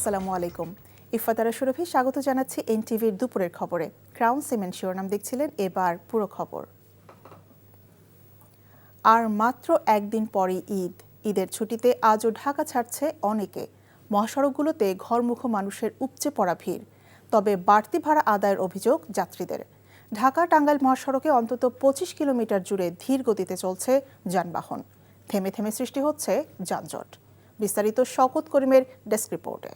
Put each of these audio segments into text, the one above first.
আসসালামু আলাইকুম। ইফাতারা সুরভি স্বাগত জানাচ্ছি এনটিভির দুপুরের খবরে। ক্রাউন সিমেন্ট শিরোনাম দেখছিলেন, এবার পুরো খবর। আর মাত্র একদিন পরে ঈদের ছুটিতে আজও ঢাকা ছাড়ছে অনেকে। মহাসড়কগুলোতে ঘরমুখো মানুষের উপচে পড়া ভিড়। তবে বাড়তি ভাড়া আদায়ের অভিযোগ যাত্রীদের। ঢাকা টাঙ্গাইল মহাসড়কে অন্তত 25 কিলোমিটার জুড়ে ধীর গতিতে চলছে যানবাহন। থেমে থেমে সৃষ্টি হচ্ছে যানজট। বিস্তারিত শওকত করিমের ডেস্ক রিপোর্টে।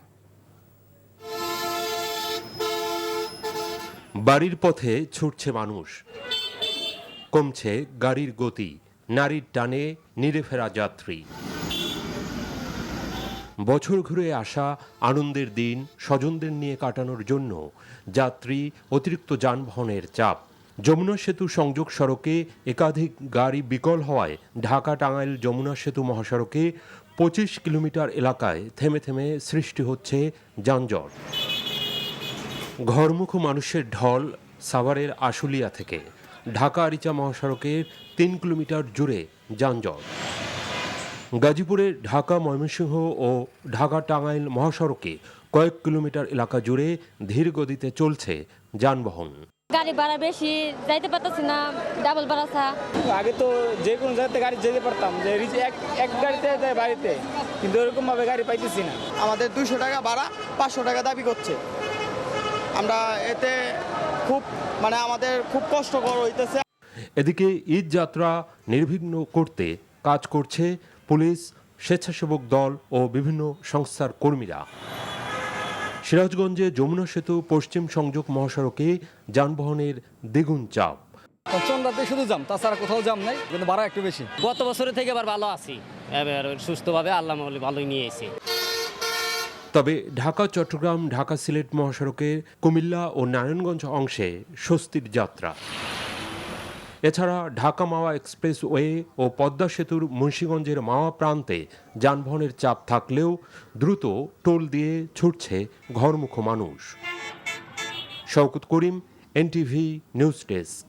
বাড়ির পথে ছুটছে মানুষ, কমছে গাড়ির গতি, নারীর টানে নিরে ফেরা যাত্রী। বছর ঘুরে আসা আনন্দের দিন স্বজনদের নিয়ে কাটানোর জন্য যাত্রী, অতিরিক্ত যানবাহনের চাপ। যমুনা সেতু সংযোগ সড়কে একাধিক গাড়ি বিকল হওয়ায় ঢাকা টাঙ্গাইল যমুনা সেতু মহাসড়কে 25 কিলোমিটার এলাকায় থেমে থেমে সৃষ্টি হচ্ছে যানজট। ঘরমুখো মানুষের ঢল সাভারের আশুলিয়া থেকে ঢাকা আরিচা মহাসড়কের 3 কিলোমিটার জুড়ে যানজট। গাজীপুরের ঢাকা ময়মনসিংহ ও ঢাকা টাঙ্গাইল মহাসড়কে কয়েক কিলোমিটার এলাকা জুড়ে ধীর গতিতে চলছে যানবাহন। গাড়ি ভাড়া বেশি, যাইতে পারতেছি না, ডাবল ভাড়া। আগে তো যে কোনো জায়গাতে গাড়ি যেতে পারতাম, যে এক গাড়িতে যায় বাড়িতে, কিন্তু এরকম ভাবে গাড়ি পাইতেছি না। আমাদের 200 টাকা ভাড়া, 500 টাকা দাবি করছে। আমরা এতে আমাদের খুব কষ্টকর হইতেছে। এদিকে ঈদ যাত্রা নির্বিঘ্ন করতে কাজ করছে পুলিশ, স্বেচ্ছাসেবক দল ও বিভিন্ন সংস্থার কর্মীরা। সিরাজগঞ্জে যমুনা সেতু পশ্চিম সংযোগ মহাসড়কে যানবাহনের দ্বিগুণ চাপ। চন্দ্রাতে শুধু জাম, তাছাড়া কোথাও জাম নাই, কিন্তু ভাড়া একটু বেশি। গত বছরের থেকে এবার ভালো আছি, এবার সুস্থভাবে আল্লাহ ভালোই নিয়ে এসেছি। তবে ঢাকা চট্টগ্রাম ঢাকা সিলেট মহাসড়কের কুমিল্লা ও নারায়ণগঞ্জ অংশে স্বস্তির যাত্রা। এছাড়া ঢাকা মাওয়া এক্সপ্রেসওয়ে ও পদ্মা সেতুর মুন্সিগঞ্জের মাওয়া প্রান্তে যানবাহনের চাপ থাকলেও দ্রুত টোল দিয়ে ছুটছে ঘরমুখো মানুষ। শওকত করিম, এনটিভি নিউজ ডেস্ক।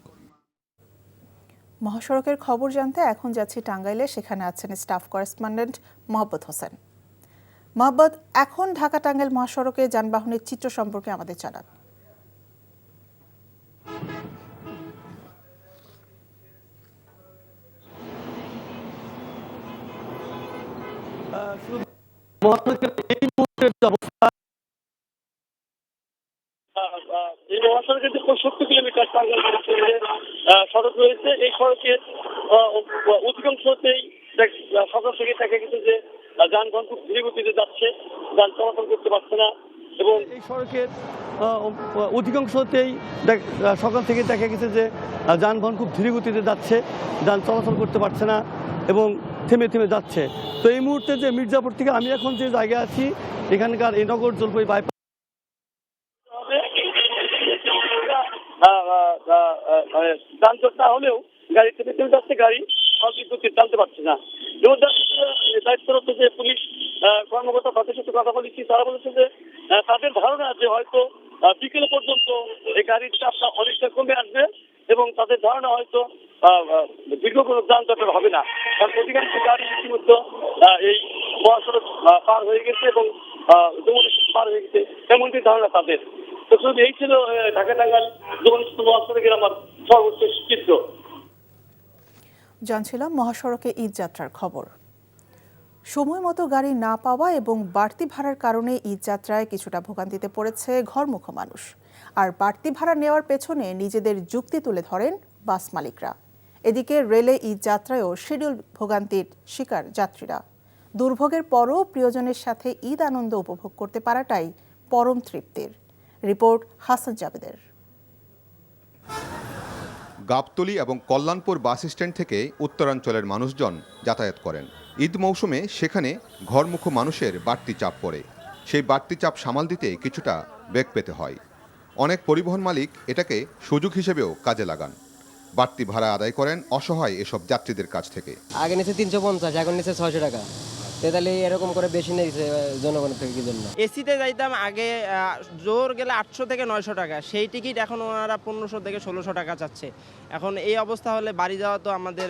মহাসড়কের খবর জানতে এখন যাচ্ছি টাঙ্গাইলে। সেখানে আছেন স্টাফ করেসপন্ডেন্ট মোহাম্মদ হোসেন। মোহাম্মদ, এখন ঢাকা টাঙ্গাইল মহাসড়কে যানবাহনের চিত্র সম্পর্কে আমাদের জানান। এই মহাসড়কের যে 65 কিলোমিটার সড়ক রয়েছে, এই সড়কের অধিকাংশতেই সকাল থেকে দেখা গেছে যে যানবাহন খুব ধীরে গতিতে যাচ্ছে, যান চলাচল করতে পারছে না। এবং এই সড়কের অধিকাংশতেই সকাল থেকে দেখা গেছে যে যানবাহন খুব ধীরে গতিতে যাচ্ছে, যান চলাচল করতে পারছে না এবং থেমে থেমে যাচ্ছে। তো এই মুহূর্তে যে মির্জাপুর থেকে আমি এখন যে জায়গায় আছি, এখানকার এই নগর জলপাই বাইপাস যানজট না হলেও গাড়ি থেমে থেমে যাচ্ছে, গাড়ি সঠিক গতি টানতে পারছে না। এবং দায়িত্বরত যে পুলিশ কর্মকর্তা, তাদের সাথে কথা বলেছি, তারা বলেছে যে তাদের ধারণা যে হয়তো বিকেল পর্যন্ত এই গাড়ির চাপটা অনেকটা কমে আসবে এবং তাদের ধারণা হয়তো দীর্ঘ কোনো যানজট হবে না। কারণ অধিকাংশ গাড়ি ইতিমধ্যে এই মহাসড়ক পার হয়ে গেছে এবং পার হয়ে গেছে, এমনটি ধারণা তাদের। তো শুধু এই ছিল ঢাকা টাঙ্গাইল মহাসড়কের আমার সর্বশেষ চিত্র। জানছিলাম মহাসড়কে ঈদ যাত্রার খবর। সময় মতো গাড়ি না পাওয়া এবং বাড়তি ভাড়ার কারণে ঈদ যাত্রায় কিছুটা ভোগান্তিতে পড়েছে ঘরমুখো মানুষ। আর বাড়তি ভাড়া নেওয়ার পেছনে নিজেদের যুক্তি তুলে ধরেন বাস মালিকরা। এদিকে রেলে ঈদ যাত্রায়ও শিডিউল ভোগান্তির শিকার যাত্রীরা। দুর্ভোগের পরও প্রিয়জনের সাথে ঈদ আনন্দ উপভোগ করতে পারাটাই পরম তৃপ্তির। রিপোর্ট হাসান জাবেদের। গাবতলী এবং কল্যাণপুর বাস স্ট্যান্ড থেকে উত্তরাঞ্চলের মানুষজন যাতায়াত করেন। ঈদ মৌসুমে সেখানে ঘরমুখো মানুষের বাড়তি চাপ পড়ে। সেই বাড়তি চাপ সামাল দিতে কিছুটা বেগ পেতে হয়। অনেক পরিবহন মালিক এটাকে সুযোগ হিসেবেও কাজে লাগান। বাড়তি ভাড়া আদায় করেন অসহায় এসব যাত্রীদের কাছ থেকে। আগে নিচে 350, এখন নিচে 600 টাকা। তাহলে এরকম করে বেশি নিয়েছে জনগণের থেকে, কি জন্য? এসিতে যাইতাম আগে জোর গেলে 800 থেকে 900 টাকা, সেই টিকিট এখন ওনারা 1500 থেকে 1600 টাকা চাচ্ছে। এখন এই অবস্থা হলে বাড়ি যাওয়া তো আমাদের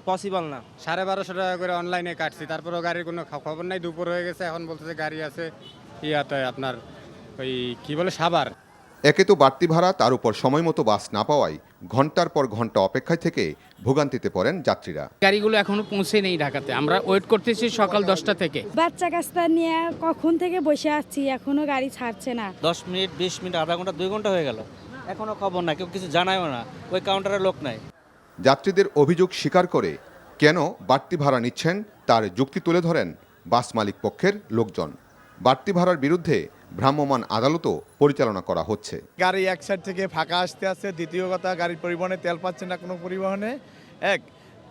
পসিবল না। 1250 টাকা করে অনলাইনে কাটছি, তারপরেও গাড়ির কোনো খবর নাই। দুপুর হয়ে গেছে, এখন বলতেছে গাড়ি আছে, ইয়াতে আপনার ওই কি বলে সাভার। একে তো বাড়তি ভাড়া, তার উপর সময় মতো বাস না পাওয়ায় ঘন্টার পর ঘন্টা অপেক্ষায় থেকে ভোগান্তিতে পড়েন যাত্রীরা। গাড়িগুলো এখনো পৌঁছে নেই ঢাকাতে, আমরা ওয়েট করতেছি সকাল 10টা থেকে। বাচ্চা কাচ্চা নিয়ে কখন থেকে বসে আছি, এখনো গাড়ি ছাড়ছে না। 10 মিনিট 20 মিনিট আধা ঘন্টা 2 ঘন্টা হয়ে গেল, এখনো খবর না, কেউ কিছু জানায়ও না, ওই কাউন্টারে লোক নাই। যাত্রীদের অভিযোগ স্বীকার করে কেন বাড়তি ভাড়া নিচ্ছেন তার যুক্তি তুলে ধরেন বাস মালিক পক্ষের লোকজন। বাড়তি ভাড়ার বিরুদ্ধে ভ্রাম্যমাণ আদালতও পরিচালনা করা হচ্ছে। গাড়ি এক সাইড থেকে ফাঁকা আসতে আসছে, দ্বিতীয় কথা গাড়ির পরিবহনে তেল পাচ্ছে না কোনো পরিবহনে,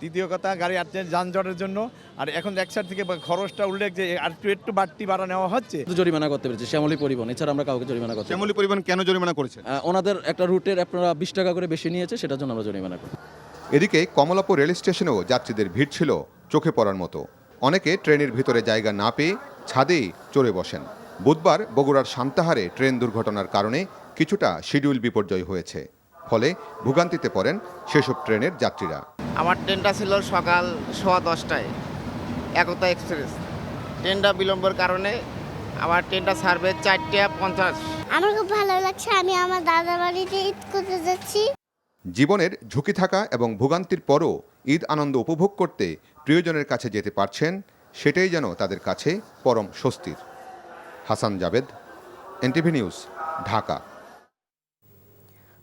দ্বিতীয় কথা গাড়ি আসছে যানজটের জন্য। আর এখন এক সাইড থেকে খরচটা উল্লেখ যে আর একটু বাড়তি ভাড়া নেওয়া হচ্ছে। জরিমানা করতে পেরেছে শ্যামলী পরিবহন, এছাড়া আমরা কাউকে জরিমানা করতে। শ্যামলী পরিবহন কেন জরিমানা করেছে? ওনাদের একটা রুটের আপনারা 20 টাকা করে বেশি নিয়েছে, সেটার জন্য আমরা জরিমানা করি। এদিকে কমলাপুর রেল স্টেশনেও যাত্রীদের ভিড় ছিল চোখে পড়ার মতো। অনেকে ট্রেনের ভিতরে জায়গা না পেয়ে ছাদেই চড়ে বসেন। বুধবার বগুড়ার সান্তাহারে ট্রেন দুর্ঘটনার কারণে কিছুটা শিডিউল বিপর্যয় হয়েছে, ফলে ভোগান্তিতে পড়েন সেসব ট্রেনের যাত্রীরা। আমার ট্রেনটা ছিল সকাল 10:15টায়, একতা এক্সপ্রেস। ট্রেনটা বিলম্বের কারণে আমার ট্রেনটা ছাড়বে 4:50। আমার খুব ভালো লাগছে, আমি আমার দাদার বাড়িতে ঈদ করতে যাচ্ছি। জীবনের ঝুঁকি থাকা এবং ভোগান্তির পরও ঈদ আনন্দ উপভোগ করতে প্রিয়জনের কাছে যেতে পারছেন, সেটাই যেন তাদের কাছে পরম স্বস্তির। Hasan Javed, NTV news, Dhaka.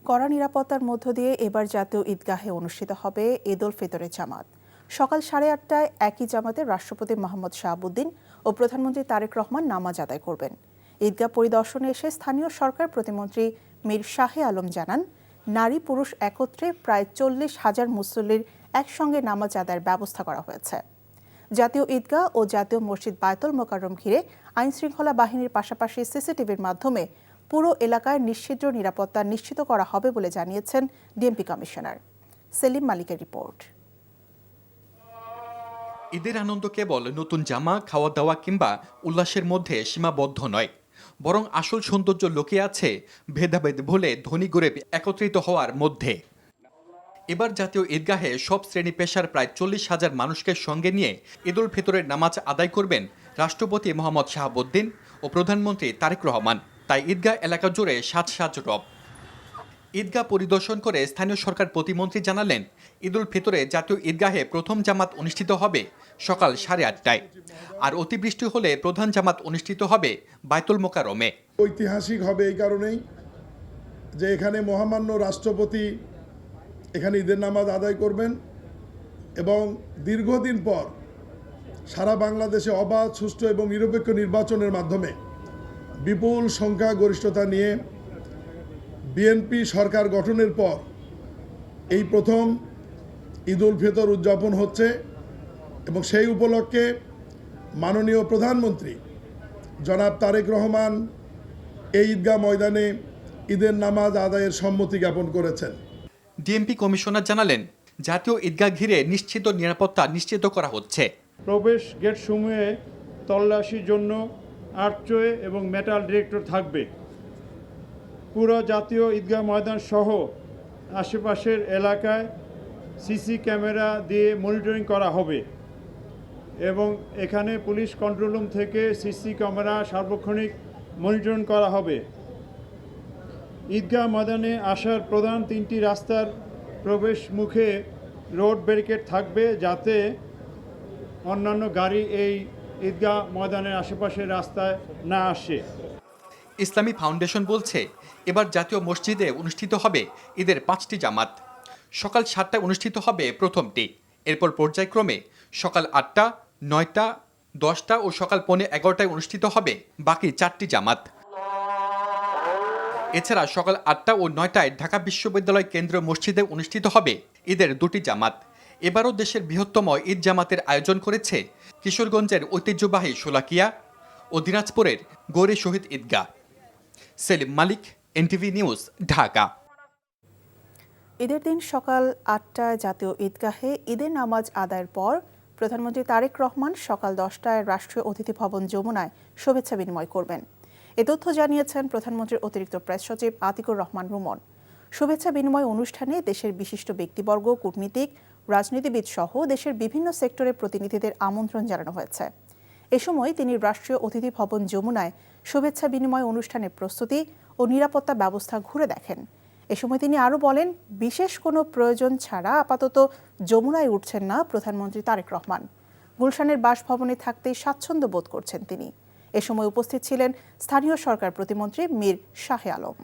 কড়া নিরাপত্তার মধ্য দিয়ে এবার জাতীয় ঈদগাহে অনুষ্ঠিত হবে ঈদ উল ফিতরের জামাত। সকাল 8:30টায় একই জামাতে রাষ্ট্রপতি মোহাম্মদ শাহাবুদ্দিন ও প্রধানমন্ত্রী তারেক রহমান নামাজ আদায় করবেন। ঈদগাহ পরিদর্শনে এসে স্থানীয় সরকার প্রতিমন্ত্রী মীর শাহে আলম জানান, নারী পুরুষ একত্রে প্রায় 40,000 মুসল্লির একসঙ্গে নামাজ আদায়ের ব্যবস্থা করা হয়েছে। জাতীয় ঈদগাহ ও জাতীয় মসজিদ বায়তুল মোকাররম ঘিরে আইনশৃঙ্খলা বাহিনীর পাশাপাশি সিসিটিভির মাধ্যমে পুরো এলাকায় নিশ্চিদ্র নিরাপত্তা নিশ্চিত করা হবে বলে জানিয়েছেন ডিএমপি কমিশনার। সেলিম মালিকের রিপোর্ট। ঈদের আনন্দ কেবল নতুন জামা, খাওয়া দাওয়া কিংবা উল্লাসের মধ্যে সীমাবদ্ধ নয়, বরং আসল সৌন্দর্য লুকিয়ে আছে ভেদাভেদ ভুলে ধনী গরিব একত্রিত হওয়ার মধ্যে। এবার জাতীয় ঈদগাহে সব শ্রেণী পেশার প্রায় 40,000 মানুষকে সঙ্গে নিয়ে ঈদ উল ফিতরের নামাজ আদায় করবেন রাষ্ট্রপতি মোহাম্মদ শাহাবুদ্দিন ও প্রধানমন্ত্রী তারেক রহমান। তাই ঈদগাহ এলাকা জুড়ে সাজ রব। ঈদগাহ পরিদর্শন করে স্থানীয় সরকার প্রতিমন্ত্রী জানালেন, ঈদ উল ফিতরে জাতীয় ঈদগাহে প্রথম জামাত অনুষ্ঠিত হবে সকাল 8:30টায়, আর অতিবৃষ্টি হলে প্রধান জামাত অনুষ্ঠিত হবে বায়তুল মোকাররমে। ঐতিহাসিক হবে এই কারণেই যে এখানে মহামান্য রাষ্ট্রপতি এখানে ঈদের নামাজ আদায় করবেন এবং দীর্ঘদিন পর সারা বাংলাদেশে অবাধ, সুষ্ঠু এবং নিরপেক্ষ নির্বাচনের মাধ্যমে বিপুল সংখ্যা গরিষ্ঠতা নিয়ে বিএনপি সরকার গঠনের পর এই প্রথম ঈদ উল ফিতর উদযাপন হচ্ছে এবং সেই উপলক্ষে মাননীয় প্রধানমন্ত্রী জনাব তারেক রহমান এই ঈদগাহ ময়দানে ঈদের নামাজ আদায়ের সম্মতি জ্ঞাপন করেছেন। ডিএমপি কমিশনার জানালেন, জাতীয় ঈদগাহ ঘিরে নিশ্চিত নিরাপত্তা নিশ্চিত করা হচ্ছে। প্রবেশ গেট সমূহে তল্লাশির জন্য আর্চওয়ে এবং মেটাল ডিটেক্টর থাকবে। পুরো জাতীয় ঈদগাহ ময়দান সহ আশেপাশের এলাকায় সিসি ক্যামেরা দিয়ে মনিটরিং করা হবে এবং এখানে পুলিশ কন্ট্রোল রুম থেকে সিসি ক্যামেরা সার্বক্ষণিক মনিটরিং করা হবে। ঈদগাহ ময়দানে আসার প্রধান 3টি রাস্তার প্রবেশ মুখে রোড ব্যারিকেড থাকবে, যাতে অন্যান্য গাড়ি এই ঈদগাহ ময়দানের আশেপাশের রাস্তায় না আসে। ইসলামী ফাউন্ডেশন বলছে, এবার জাতীয় মসজিদে অনুষ্ঠিত হবে ঈদের 5টি জামাত। সকাল 7টায় অনুষ্ঠিত হবে প্রথমটি, এরপর পর্যায়ক্রমে সকাল 8টা, 9টা, 10টা ও সকাল 11:15টায় অনুষ্ঠিত হবে বাকি 4টি জামাত। এছাড়া সকাল 8টা ও 9টায় ঢাকা বিশ্ববিদ্যালয় কেন্দ্রীয় মসজিদে অনুষ্ঠিত হবে ঈদের 2টি জামাত। এবারও দেশের বৃহত্তম ঈদ জামাতের আয়োজন করেছে কিশোরগঞ্জের ঐতিহ্যবাহী শোলাকিয়া ও দিনাজপুরের গৌরী শহীদ ঈদগাহ। সেলিম মালিক, এনটিভি নিউজ, ঢাকা। ঈদের দিন সকাল 8টায় জাতীয় ঈদগাহে ঈদের নামাজ আদায়ের পর প্রধানমন্ত্রী তারেক রহমান সকাল 10টায় রাষ্ট্রীয় অতিথি ভবন যমুনায় শুভেচ্ছা বিনিময় করবেন। এ তথ্য জানিয়েছেন প্রধানমন্ত্রীর অতিরিক্ত প্রেস সচিব আতিকুর রহমান রুমন। শুভেচ্ছা বিনিময় অনুষ্ঠানে দেশের বিশিষ্ট ব্যক্তিবর্গ, কূটনীতিক, রাজনীতিবিদ সহ দেশের বিভিন্ন সেক্টরের প্রতিনিধিদের আমন্ত্রণ জানানো হয়েছে। এ সময় তিনি রাষ্ট্রীয় অতিথি ভবন যমুনায় শুভেচ্ছা বিনিময় অনুষ্ঠানের প্রস্তুতি ও নিরাপত্তা ব্যবস্থা ঘুরে দেখেন। এ সময় তিনি আরও বলেন, বিশেষ কোনো প্রয়োজন ছাড়া আপাতত যমুনায় উঠছেন না প্রধানমন্ত্রী তারেক রহমান। গুলশানের বাসভবনে থাকতেই স্বাচ্ছন্দ্য বোধ করছেন তিনি। এ সময় উপস্থিত ছিলেন স্থানীয় সরকার প্রতিমন্ত্রী মীর শাহে আলম।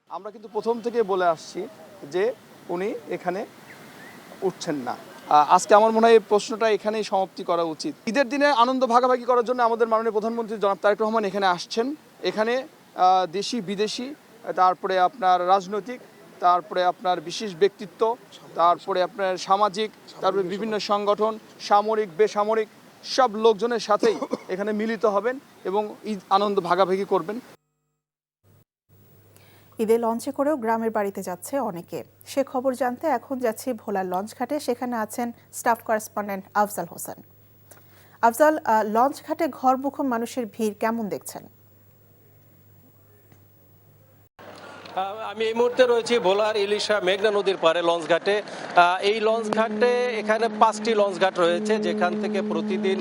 আমরা কিন্তু প্রথম থেকে বলে আসছি যে উনি এখানে উঠছেন না। আজকে আমার মনে হয় এই প্রশ্নটা এখানেই সমাপ্তি করা উচিত। ঈদের দিনে আনন্দ ভাগাভাগি করার জন্য আমাদের মাননীয় প্রধানমন্ত্রী জনাব তারেক রহমান এখানে আসছেন। এখানে দেশি বিদেশি, তারপরে আপনার রাজনৈতিক, তারপরে আপনার বিশেষ ব্যক্তিত্ব, তারপরে আপনার সামাজিক, তারপরে বিভিন্ন সংগঠন, সামরিক বেসামরিক সব লোকজনের সাথেই এখানে মিলিত হবেন এবং ঈদ আনন্দ ভাগাভাগি করবেন। ঈদে লঞ্চে করেও গ্রামের বাড়িতে যাচ্ছে অনেকে। সে খবর জানতে এখন যাচ্ছি ভোলার লঞ্চ ঘাটে। সেখানে আছেন staff correspondent Afzal Hossain. Afzal, launch ঘাটে ঘরমুখো মানুষের ভিড় কেমন দেখছেন? আমি এই মুহূর্তে রয়েছি ভোলার ইলিশা মেঘনা নদীর পাড়ে লঞ্চ ঘাটে। এই লঞ্চ ঘাটে এখানে 5টি লঞ্চ ঘাট রয়েছে, যেখান থেকে প্রতিদিন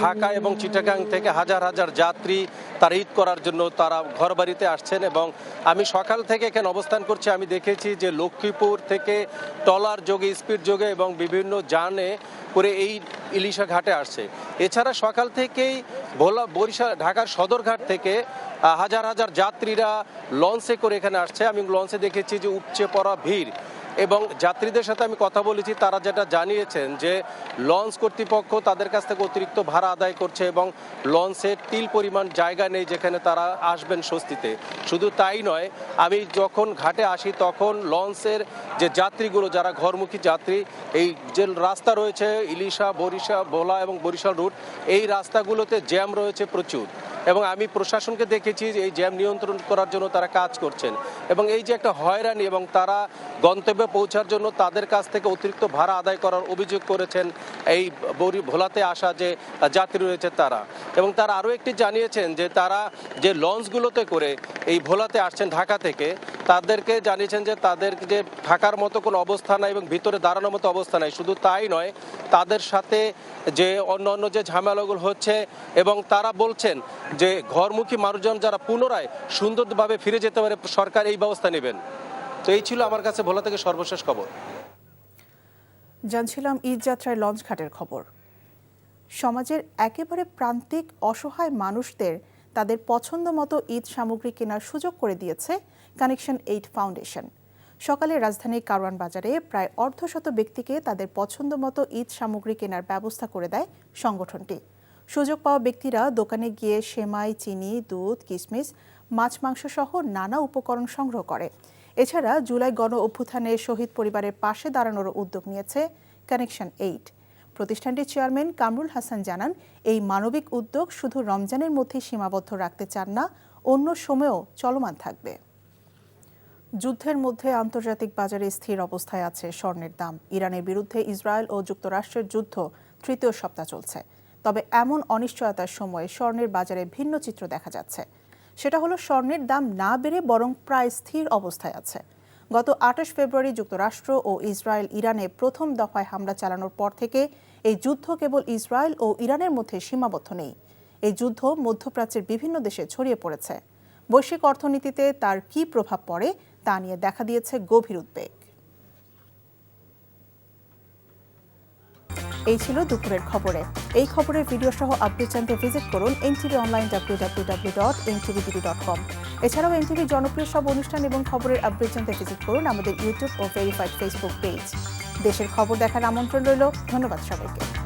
ঢাকা এবং চিটাগাং থেকে হাজার হাজার যাত্রী তারা ঈদ করার জন্য তারা ঘর বাড়িতে আসছেন। এবং আমি সকাল থেকে এখানে অবস্থান করছি। আমি দেখেছি যে লক্ষ্মীপুর থেকে ট্রলার যোগে, স্পিড যোগে এবং বিভিন্ন যানে করে এই ইলিশা ঘাটে আসছে। এছাড়া সকাল থেকেই বরিশাল ঢাকার সদরঘাট থেকে হাজার হাজার যাত্রীরা লঞ্চে করে এখানে আসছে। আমি লঞ্চে দেখেছি যে উপচে পড়া ভিড়, এবং যাত্রীদের সাথে আমি কথা বলেছি, তারা যেটা জানিয়েছেন যে লঞ্চ কর্তৃপক্ষ তাদের কাছ থেকে অতিরিক্ত ভাড়া আদায় করছে এবং লঞ্চের তিল পরিমাণ জায়গা নেই যেখানে তারা আসবেন স্বস্তিতে। শুধু তাই নয়, আমি যখন ঘাটে আসি তখন লঞ্চের যে যাত্রীগুলো যারা ঘরমুখী যাত্রী, এই যে রাস্তা রয়েছে ইলিশা, বরিশাল, ভোলা এবং বরিশাল রুট, এই রাস্তাগুলোতে জ্যাম রয়েছে প্রচুর। এবং আমি প্রশাসনকে দেখেছি যে এই জ্যাম নিয়ন্ত্রণ করার জন্য তারা কাজ করছেন। এবং এই যে একটা হয়রানি, এবং তারা গন্তব্যে পৌঁছার জন্য তাদের কাছ থেকে অতিরিক্ত ভাড়া আদায় করার অভিযোগ করেছেন এই ভোলাতে আসা যে যাত্রী রয়েছে তারা। এবং তারা আরও একটি জানিয়েছেন যে তারা যে লঞ্চগুলোতে করে এই ভোলাতে আসছেন ঢাকা থেকে, তাদেরকে জানিয়েছেন যে তাদের যে থাকার মতো কোনো অবস্থা নাই এবং ভিতরে দাঁড়ানোর মতো অবস্থা নাই। শুধু তাই নয়, তাদের সাথে যে অন্য যে ঝামেলাগুলো হচ্ছে, এবং তারা বলছেন যে ঘরমুখী মানুষজন যারা পুনরায় সুন্দরভাবে ফিরে যেতে পারে, সরকার এই ব্যবস্থা নেবেন। তো এই ছিল আমার কাছে ভোলা থেকে সর্বশেষ খবর। জানছিলাম ঈদ যাত্রায় লঞ্চ ঘাটের খবর। সমাজের একেবারে প্রান্তিক অসহায় মানুষদের তাদের পছন্দ মতো ঈদ সামগ্রী কেনার সুযোগ করে দিয়েছে কানেকশন 8 ফাউন্ডেশন। সকালে রাজধানীর কারওয়ান বাজারে প্রায় অর্ধশত ব্যক্তিকে তাদের পছন্দ মতো ঈদ সামগ্রী কেনার ব্যবস্থা করে দেয় সংগঠনটি। সুযোগ পাওয়া ব্যক্তিরা দোকানে গিয়ে সেমাই, চিনি, দুধ, কিশমিশ, মাছ, মাংস সহ নানা উপকরণ সংগ্রহ করে। এছাড়া জুলাই গণ অভ্যুত্থানে শহীদ পরিবারের পাশে দাঁড়ানোর উদ্যোগ নিয়েছে কানেকশন 8। প্রতিষ্ঠানটির চেয়ারম্যান কামরুল হাসান জানান, এই মানবিক উদ্যোগ শুধু রমজানের মধ্যেই সীমাবদ্ধ রাখতে চান না, অন্য সময়েও চলমান থাকবে। যুদ্ধের মধ্যে আন্তর্জাতিক বাজারে স্থির অবস্থায় আছে স্বর্ণের দাম। ইরানের বিরুদ্ধে ইসরায়েল ও যুক্তরাষ্ট্রের যুদ্ধ তৃতীয় সপ্তাহ চলছে। তবে এমন অনিশ্চয়তার সময়ে স্বর্ণের বাজারে ভিন্ন চিত্র দেখা যাচ্ছে। সেটা হলো স্বর্ণের দাম না বেড়ে বরং প্রায় স্থির অবস্থায় আছে। গত 28 ফেব্রুয়ারি যুক্তরাষ্ট্র ও ইসরায়েল ইরানে প্রথম দফায় হামলা চালানোর পর থেকে এই যুদ্ধ কেবল ইসরায়েল ও ইরানের মধ্যে সীমাবদ্ধ নেই। এই যুদ্ধ মধ্যপ্রাচ্যের বিভিন্ন দেশে ছড়িয়ে পড়েছে। বৈশ্বিক অর্থনীতিতে তার কী প্রভাব পড়ে তা নিয়ে দেখা দিয়েছে গভীর উদ্বেগ। এই ছিল দুপুরের খবরে। এই খবরের ভিডিও সহ আপডেট জানতে ভিজিট করুন NTV অনলাইন www.ntv.com। এছাড়াও NTV জনপ্রিয় সব অনুষ্ঠান এবং খবরের আপডেট জানতে ভিজিট করুন আমাদের ইউটিউব ও ভেরিফাইড ফেসবুক পেজ। দেশের খবর দেখার আমন্ত্রণ রইল। ধন্যবাদ সবাইকে।